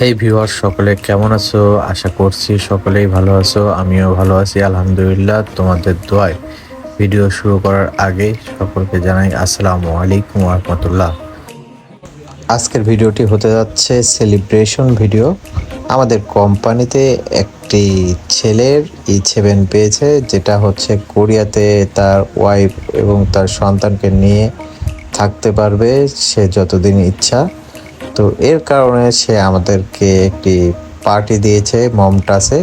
এই ভিউয়ার সকলে কেমন আছো? আশা করছি সকলেই ভালো আছো। আমিও ভালো আছি আলহামদুলিল্লাহ, তোমাদের দোয়ায়। ভিডিও শুরু করার আগে সকলকে জানাই আসসালামু আলাইকুম ওয়া রাহমাতুল্লাহ। আজকের ভিডিওটি হতে যাচ্ছে সেলিব্রেশন ভিডিও। আমাদের কোম্পানিতে একটি ছেলের E7 পেয়েছে, যেটা হচ্ছে কোরিয়াতে তার ওয়াইফ এবং তার সন্তানকে নিয়ে থাকতে পারবে সে যতদিন ইচ্ছা। তো এর কারণে সে আমাদেরকে একটি পার্টি দিয়েছে মমটাসে,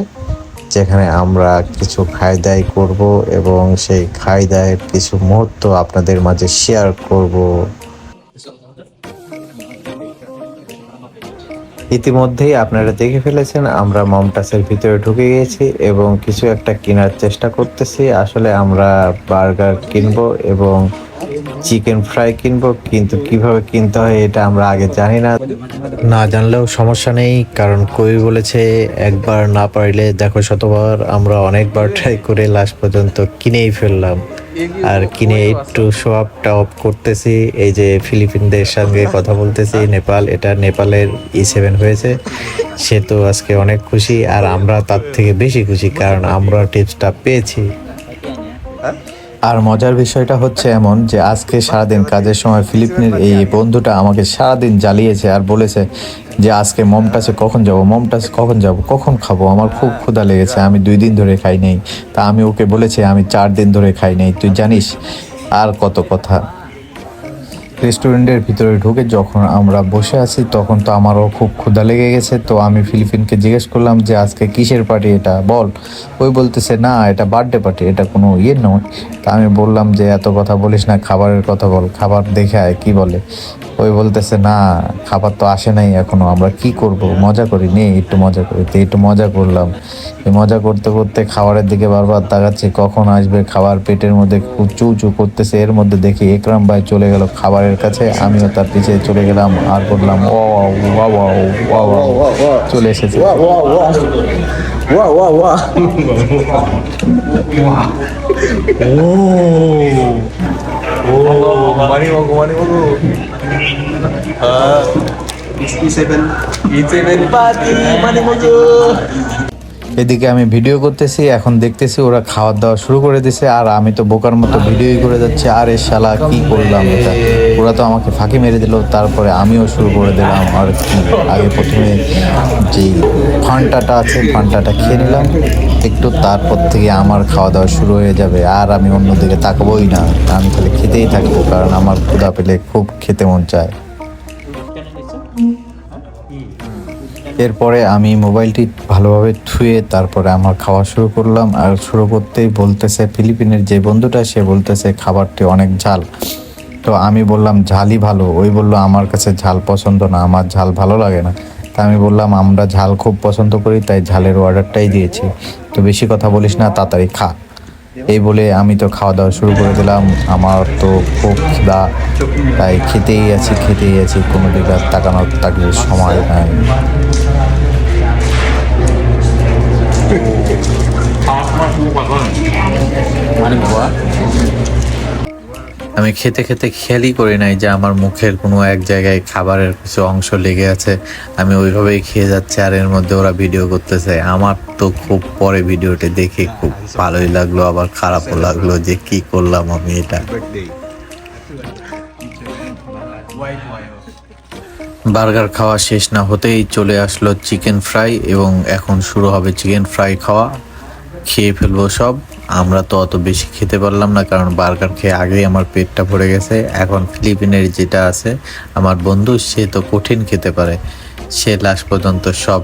যেখানে আমরা কিছু খাই দাই করব এবং সেই খাই দায়ের কিছু মুহূর্ত আপনাদের মাঝে শেয়ার করব। ইতিমধ্যেই আপনারা দেখে ফেলেছেন আমরা মমটাসের ভিতরে ঢুকে গিয়েছি এবং কিছু একটা কেনার চেষ্টা করতেছি। আসলে আমরা বার্গার কিনবো এবং চিকেন ফ্রাই কিনবো, কিন্তু কিভাবে কিনতে হয় এটা আমরা আগে জানি না। না জানলেও সমস্যা নেই, কারণ কবি বলেছে একবার না পারলে দেখো শতবার। আমরা অনেকবার ট্রাই করে লাস্ট পর্যন্ত কিনেই ফেললাম। আর কিনে একটু শো আপটা অফ করতেছি। এই যে ফিলিপিনদের সঙ্গে কথা বলতেছি, এটা নেপালের E7 হয়েছে। সে তো আজকে অনেক খুশি, আর আমরা তার থেকে বেশি খুশি, কারণ আমরা টিপসটা পেয়েছি। আর মজার বিষয়টা হচ্ছে এমন যে আজকে সারাদিন কাজের সময় ফিলিপিনের এই বন্ধুটা আমাকে সারাদিন জ্বালিয়েছে আর বলেছে যে আজকে মমটাসে কখন যাব, মমটাসে কখন যাব, কখন খাবো, আমার খুব ক্ষুধা লেগেছে, আমি 2 দিন ধরে খাই নাই। তা আমি ওকে বলেছি আমি 4 দিন ধরে খাই নাই, তুই জানিস। আর কত কথা। রেস্টুরেন্টের ভিতরে ঢুকে যখন আমরা বসে আছি তখন তো আমারও খুব ক্ষুধা লেগে গেছে। তো আমি ফিলিপিনকে জিজ্ঞেস করলাম যে আজকে কিসের পার্টি এটা বল। ওই বলতেছে না এটা বার্থডে পার্টি, এটা কোনো ইয়ে নয়। তা আমি বললাম যে এত কথা বলিস না, খাবারের কথা বল, খাবার দেখে আয় কি বলে। ওই বলতেছে না খাবার তো আসে নাই এখনো, আমরা কি করব, মজা করি, নে একটু মজা করি। তো একটু মজা করলাম। এই মজা করতে করতে খাবারের দিকে বারবার তাকাচ্ছি কখন আসবে খাবার, পেটের মধ্যে খুব চু চু করতেছে। এর মধ্যে দেখি একরাম ভাই চলে গেল খাবারের কাছে, আমিও তার পিছে চলে গেলাম আর বললাম ও ওয়া ওয়া ওয়া ওয়া, চলে এসেছে। এদিকে আমি ভিডিও করতেছি, এখন দেখতেছি ওরা খাওয়া দাওয়া শুরু করে দিছে, আর আমি তো বোকার মতো ভিডিওই করে যাচ্ছি। আরে শালা কি করলাম এটা, ওরা তো আমাকে ফাঁকি মেরে দিল, তারপরে আমিও শুরু করে দিলাম। আর কি, আগে প্রথমে যে ফান্টাটা আছে ফান্টাটা খেয়ে নিলাম একটু, তারপর থেকে আমার খাওয়া দাওয়া শুরু হয়ে যাবে। আর আমি অন্যদিকে তাকাবোই না, আমি খালি খেতেই থাকবো, কারণ আমার ক্ষুধা পেলে খুব খেতে মন চায়। এরপরে আমি মোবাইলটি ভালোভাবে ধুয়ে তারপরে আমার খাওয়া শুরু করলাম। আর শুরু করতেই বলতেছে ফিলিপিনের যে বন্ধুটা, সে বলতেছে খাবারটি অনেক ঝাল। তো আমি বললাম ঝালই ভালো। ওই বলল আমার কাছে ঝাল পছন্দ না, আমার ঝাল ভালো লাগে না। তা আমি বললাম আমরা ঝাল খুব পছন্দ করি, তাই ঝালের অর্ডারটাই দিয়েছি। তো বেশি কথা বলিস না, তাড়াতাড়ি খা। এই বলে আমি তো খাওয়া দাওয়া শুরু করে দিলাম। আমার তো খুব খিদা, তাই খেতেই আছি, কোনো দিকে তাকানোর তাকিয়ে সময় নাই। আমি খেতে খেতে খেয়ালই করি নাই যে আমার মুখের কোনো এক জায়গায় খাবারের কিছু অংশ লেগে আছে। আমি ওইভাবেই খেয়ে যাচ্ছি, আর এর মধ্যে ওরা ভিডিও করতেছে। আমার তো খুব পরে ভিডিওটি দেখে খুব ভালোই লাগলো, আবার খারাপও লাগলো যে কি করলাম আমি এটা। বার্গার খাওয়া শেষ না হতেই চলে আসলো চিকেন ফ্রাই, এবং এখন শুরু হবে চিকেন ফ্রাই খাওয়া। খেয়ে ফেলবো সব। আমরা তো অত বেশি খেতে পারলাম না, কারণ বার্গার খেয়ে আগেই আমার পেটটা ভরে গেছে। এখন ফিলিপিনের যেটা আছে আমার বন্ধু, সে তো কঠিন খেতে পারে, সে লাস্ট পর্যন্ত সব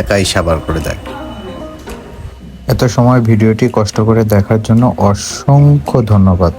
একাই সাবার করে দেয়। এত সময় ভিডিওটি কষ্ট করে দেখার জন্য অসংখ্য ধন্যবাদ।